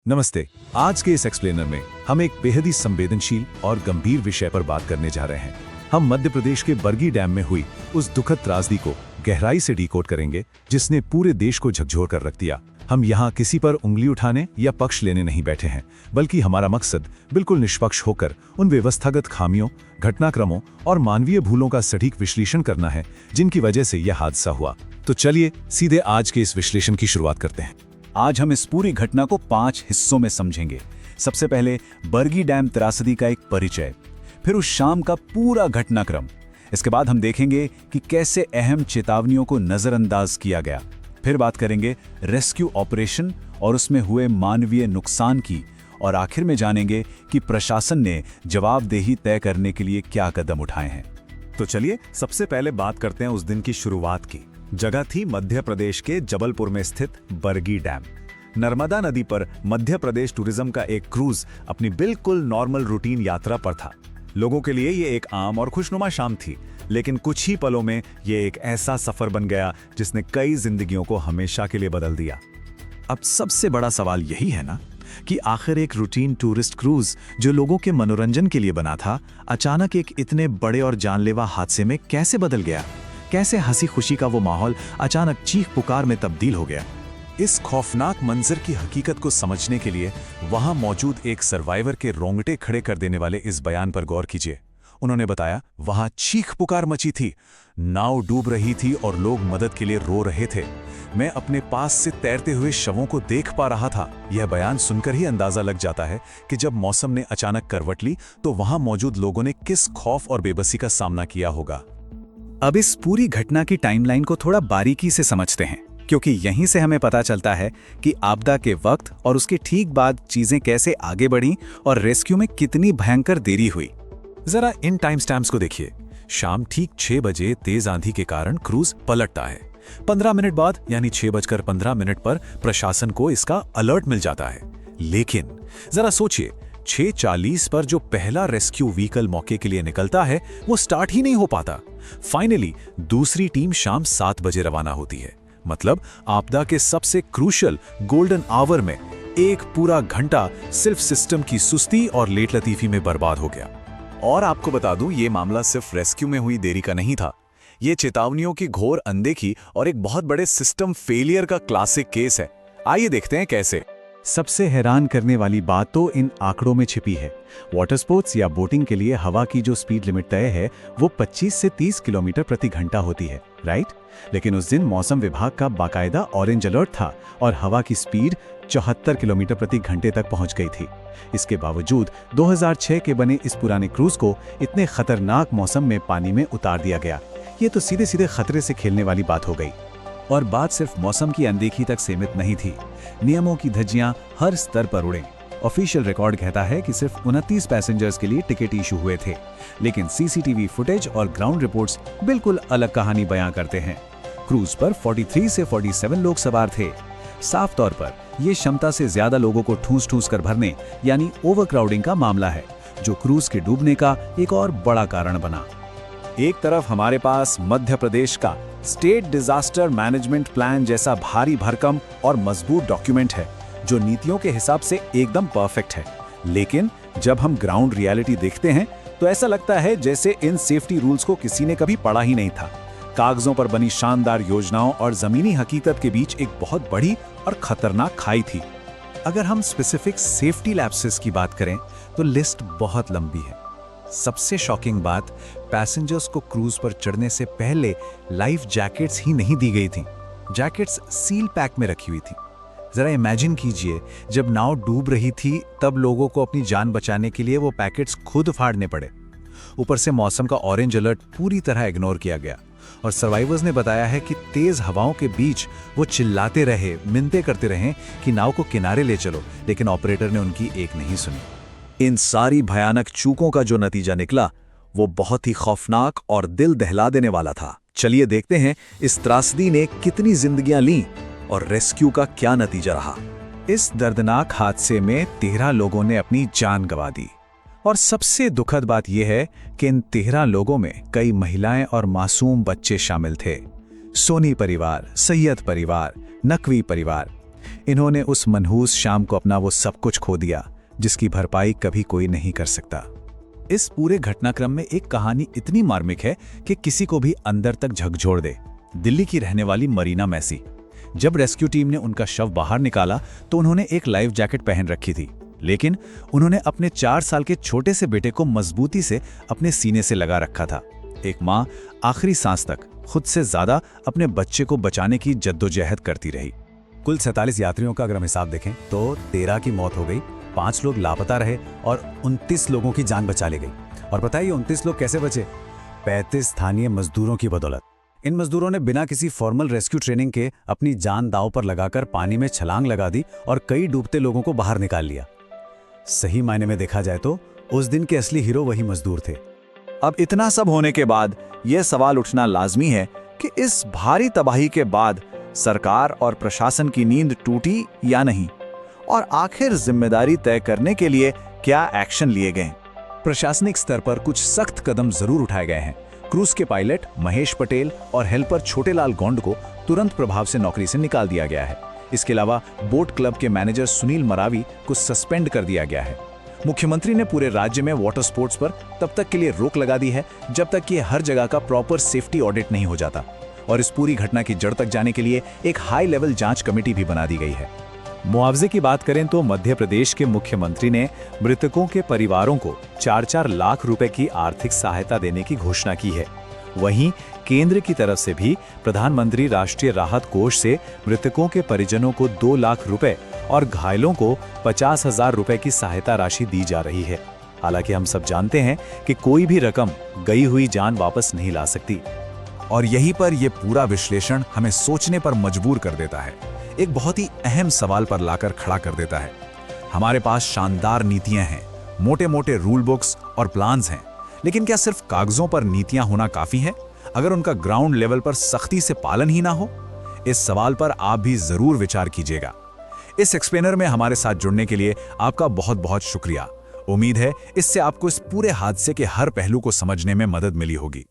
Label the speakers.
Speaker 1: नमस्ते। आज के इस एक्सप्लेनर में हम एक बेहद ही संवेदनशील और गंभीर विषय पर बात करने जा रहे हैं। हम मध्य प्रदेश के बरगी डैम में हुई उस दुखद त्रासदी को गहराई से डिकोड करेंगे जिसने पूरे देश को झकझोर कर रख दिया। हम यहाँ किसी पर उंगली उठाने या पक्ष लेने नहीं बैठे हैं, बल्कि हमारा मकसद बिल्कुल निष्पक्ष होकर उन व्यवस्थागत खामियों, घटनाक्रमों और मानवीय भूलों का सटीक विश्लेषण करना है जिनकी वजह से यह हादसा हुआ। तो चलिए सीधे आज के इस विश्लेषण की शुरुआत करते हैं।
Speaker 2: आज हम इस पूरी घटना को 5 हिस्सों में समझेंगे। सबसे पहले बरगी डैम त्रासदी का एक परिचय, फिर उस शाम का पूरा घटनाक्रम। इसके बाद हम देखेंगे कि कैसे अहम चेतावनियों को नजरअंदाज किया गया। फिर बात करेंगे रेस्क्यू ऑपरेशन और उसमें हुए मानवीय नुकसान की, और आखिर में जानेंगे कि प्रशासन ने जवाबदेही तय करने के लिए क्या कदम उठाए हैं।
Speaker 3: तो चलिए सबसे पहले बात करते हैं उस दिन की शुरुआत की। जगह थी मध्य प्रदेश के जबलपुर में स्थित बरगी डैम। नर्मदा नदी पर मध्य प्रदेश टूरिज्म का एक क्रूज अपनी बिल्कुल नॉर्मल रूटीन यात्रा पर था। लोगों के लिए ये एक आम और खुशनुमा शाम थी, लेकिन कुछ ही पलों में ये एक ऐसा सफर बन गया जिसने कई जिंदगियों को हमेशा के लिए बदल दिया।
Speaker 1: अब सबसे बड़ा सवाल यही है ना कि आखिर एक रूटीन टूरिस्ट क्रूज जो लोगों के मनोरंजन के लिए बना था, अचानक एक इतने बड़े और जानलेवा हादसे में कैसे बदल गया? कैसे हंसी खुशी का वो माहौल अचानक चीख पुकार में तब्दील हो गया? इस खौफनाक मंजर की हकीकत को समझने के लिए वहां मौजूद एक सर्वाइवर के रोंगटे खड़े कर देने वाले इस बयान पर गौर कीजिए। उन्होंने बताया, वहां चीख पुकार मची थी, नाव डूब रही थी और लोग मदद के लिए रो रहे थे। मैं अपने पास से तैरते हुए शवों को देख पा रहा था। यह बयान सुनकर ही अंदाजा लग जाता है कि जब मौसम ने अचानक करवट ली तो वहां मौजूद लोगों ने किस खौफ और बेबसी का सामना किया होगा।
Speaker 2: अब इस पूरी घटना की टाइमलाइन को थोड़ा बारीकी से समझते हैं, क्योंकि यहीं से हमें पता चलता है कि आपदा के वक्त और उसके ठीक बाद चीजें कैसे आगे बढ़ीं और रेस्क्यू में कितनी भयंकर देरी हुई।
Speaker 1: जरा इन टाइम स्टैम्प्स को देखिए। शाम ठीक 6 बजे तेज आंधी के कारण क्रूज पलटता है। 15 मिनट बाद यानी 6:15 पर प्रशासन को इसका अलर्ट मिल जाता है। लेकिन जरा सोचिए, 6:40 पर जो पहला रेस्क्यू व्हीकल मौके के लिए निकलता है वो स्टार्ट ही नहीं हो पाता। फाइनली दूसरी टीम शाम 7 बजे रवाना होती है। मतलब आपदा के सबसे क्रूशियल गोल्डन आवर में एक पूरा घंटा सिर्फ सिस्टम की सुस्ती और लेट लतीफी में बर्बाद हो गया।
Speaker 3: और आपको बता दूं, ये मामला सिर्फ रेस्क्यू में हुई देरी का नहीं था। ये चेतावनियों की घोर अनदेखी और एक बहुत बड़े सिस्टम फेलियर का क्लासिक केस है। आइए देखते हैं कैसे।
Speaker 2: सबसे हैरान करने वाली बात तो इन आंकड़ों में छिपी है। वाटर स्पोर्ट्स या बोटिंग के लिए हवा की जो स्पीड लिमिट तय है वो 25 से 30 किलोमीटर प्रति घंटा होती है, राइट? लेकिन उस दिन मौसम विभाग का बाकायदा ऑरेंज अलर्ट था और हवा की स्पीड 74 किलोमीटर प्रति घंटे तक पहुंच गई थी। इसके बावजूद 2006 के बने इस पुराने क्रूज को इतने खतरनाक मौसम में पानी में उतार दिया गया। ये तो सीधे सीधे खतरे से खेलने वाली बात हो गई। और बात सिर्फ मौसम की अनदेखी तक सीमित नहीं थी। नियमों की धज्जियां हर स्तर पर उड़े। ऑफिशियल रिकॉर्ड कहता है कि सिर्फ 29 पैसेंजर्स के लिए टिकट इशू हुए थे, लेकिन सीसीटीवी फुटेज और ग्राउंड रिपोर्ट्स बिल्कुल अलग कहानी बयां करते हैं। क्रूज पर 43 से 47 लोग सवार थे। साफ तौर पर यह क्षमता से ज्यादा लोगों को ठूस कर भरने यानी ओवरक्राउडिंग का मामला है, जो क्रूज के डूबने का एक और बड़ा कारण बना। एक तरफ हमारे पास मध्य प्रदेश का स्टेट डिजास्टर मैनेजमेंट प्लान जैसा भारी भरकम और मजबूत डॉक्यूमेंट है, जो नीतियों के हिसाब से एकदम परफेक्ट है। लेकिन जब हम ग्राउंड रियलिटी देखते हैं तो ऐसा लगता है जैसे इन सेफ्टी रूल्स को किसी ने कभी पढ़ा ही नहीं था। कागजों पर बनी शानदार योजनाओं और जमीनी हकीकत के बीच एक बहुत बड़ी और खतरनाक खाई थी। अगर हम स्पेसिफिक सेफ्टी लैप्सेस की बात करें तो लिस्ट बहुत लंबी है। सबसे शॉकिंग बात, पैसेंजर्स को क्रूज पर चढ़ने से पहले लाइफ जैकेट्स ही नहीं दी गई थी। जैकेट्स सील पैक में रखी हुई थी। जरा इमेजिन कीजिए, जब नाव डूब रही थी तब लोगों को अपनी जान बचाने के लिए वो पैकेट्स खुद फाड़ने पड़े। ऊपर से मौसम का ऑरेंज अलर्ट पूरी तरह इग्नोर किया गया और सर्वाइवर्स ने बताया है कि तेज हवाओं के बीच वो चिल्लाते रहे, मिन्नतें करते रहे कि नाव को किनारे ले चलो, लेकिन ऑपरेटर ने उनकी एक नहीं सुनी।
Speaker 1: इन सारी भयानक चूकों का जो नतीजा निकला वो बहुत ही खौफनाक और दिल दहला देने वाला था। चलिए देखते हैं इस त्रासदी ने कितनी जिंदगियां लीं और रेस्क्यू का क्या नतीजा रहा।
Speaker 2: इस दर्दनाक हादसे में 13 लोगों ने अपनी जान गंवा दी, और सबसे दुखद बात यह है कि इन 13 लोगों में कई महिलाएं और मासूम बच्चे शामिल थे। सोनी परिवार, सैयद परिवार, नकवी परिवार, इन्होंने उस मनहूस शाम को अपना वो सब कुछ खो दिया जिसकी भरपाई कभी कोई नहीं कर सकता। इस पूरे घटनाक्रम में एक कहानी इतनी मार्मिक है कि किसी को भी अंदर तक झकझोर दे। दिल्ली की रहने वाली मरीना मैसी, जब रेस्क्यू टीम ने उनका शव बाहर निकाला तो उन्होंने एक लाइफ जैकेट पहन रखी थी, लेकिन उन्होंने अपने 4 साल के छोटे से बेटे को मजबूती से अपने सीने से लगा रखा था। एक माँ आखिरी सांस तक खुद से ज्यादा अपने बच्चे को बचाने की जद्दोजहद करती रही।
Speaker 3: कुल 47 यात्रियों का अगर हम हिसाब देखें तो 13 की मौत हो गई, 5 लोग लापता रहे और 29 लोगों की जान बचा ली गई। और बताइए 29 लोग कैसे बचे? 35 स्थानीय मजदूरों की बदौलत। इन मजदूरों ने बिना किसी फॉर्मल रेस्क्यू ट्रेनिंग के अपनी जान दांव पर लगाकर पानी में छलांग लगा दी और कई डूबते लोगों को बाहर निकाल लिया। सही मायने में देखा जाए तो उस दिन के असली हीरो वही मजदूर थे।
Speaker 1: अब इतना सब होने के बाद यह सवाल उठना लाजमी है कि इस भारी तबाही के बाद सरकार और प्रशासन की नींद टूटी या नहीं, और आखिर जिम्मेदारी तय करने के लिए क्या एक्शन लिए गए।
Speaker 2: प्रशासनिक स्तर पर कुछ सख्त कदम जरूर उठाए गए हैं। क्रूज के पायलट महेश पटेल और हेल्पर छोटेलाल गौंड को तुरंत प्रभाव से नौकरी से निकाल दिया गया है। इसके अलावा बोट क्लब के मैनेजर सुनील मरावी को सस्पेंड कर दिया गया है। मुख्यमंत्री ने पूरे राज्य में वाटर स्पोर्ट्स पर तब तक के लिए रोक लगा दी है जब तक कि हर जगह का प्रॉपर सेफ्टी ऑडिट नहीं हो जाता, और इस पूरी घटना की जड़ तक जाने के लिए एक हाई लेवल जांच कमेटी भी बना दी गई है।
Speaker 3: मुआवजे की बात करें तो मध्य प्रदेश के मुख्यमंत्री ने मृतकों के परिवारों को 4-4 लाख रुपए की आर्थिक सहायता देने की घोषणा की है। वहीं केंद्र की तरफ से भी प्रधानमंत्री राष्ट्रीय राहत कोष से मृतकों के परिजनों को 2 लाख रुपए और घायलों को 50,000 रुपए की सहायता राशि दी जा रही है। हालांकि हम सब जानते हैं कि कोई भी रकम गई हुई जान वापस नहीं ला सकती।
Speaker 1: और यहीं पर यह पूरा विश्लेषण हमें सोचने पर मजबूर कर देता है, एक बहुत ही अहम सवाल पर लाकर खड़ा कर देता है। हमारे पास शानदार नीतियां हैं, मोटे मोटे रूल बुक्स और प्लान्स हैं, लेकिन क्या सिर्फ कागजों पर नीतियां होना काफी है अगर उनका ग्राउंड लेवल पर सख्ती से पालन ही ना हो? इस सवाल पर आप भी जरूर विचार कीजिएगा। इस एक्सप्लेनर में हमारे साथ जुड़ने के लिए आपका बहुत बहुत शुक्रिया। उम्मीद है इससे आपको इस पूरे हादसे के हर पहलू को समझने में मदद मिली होगी।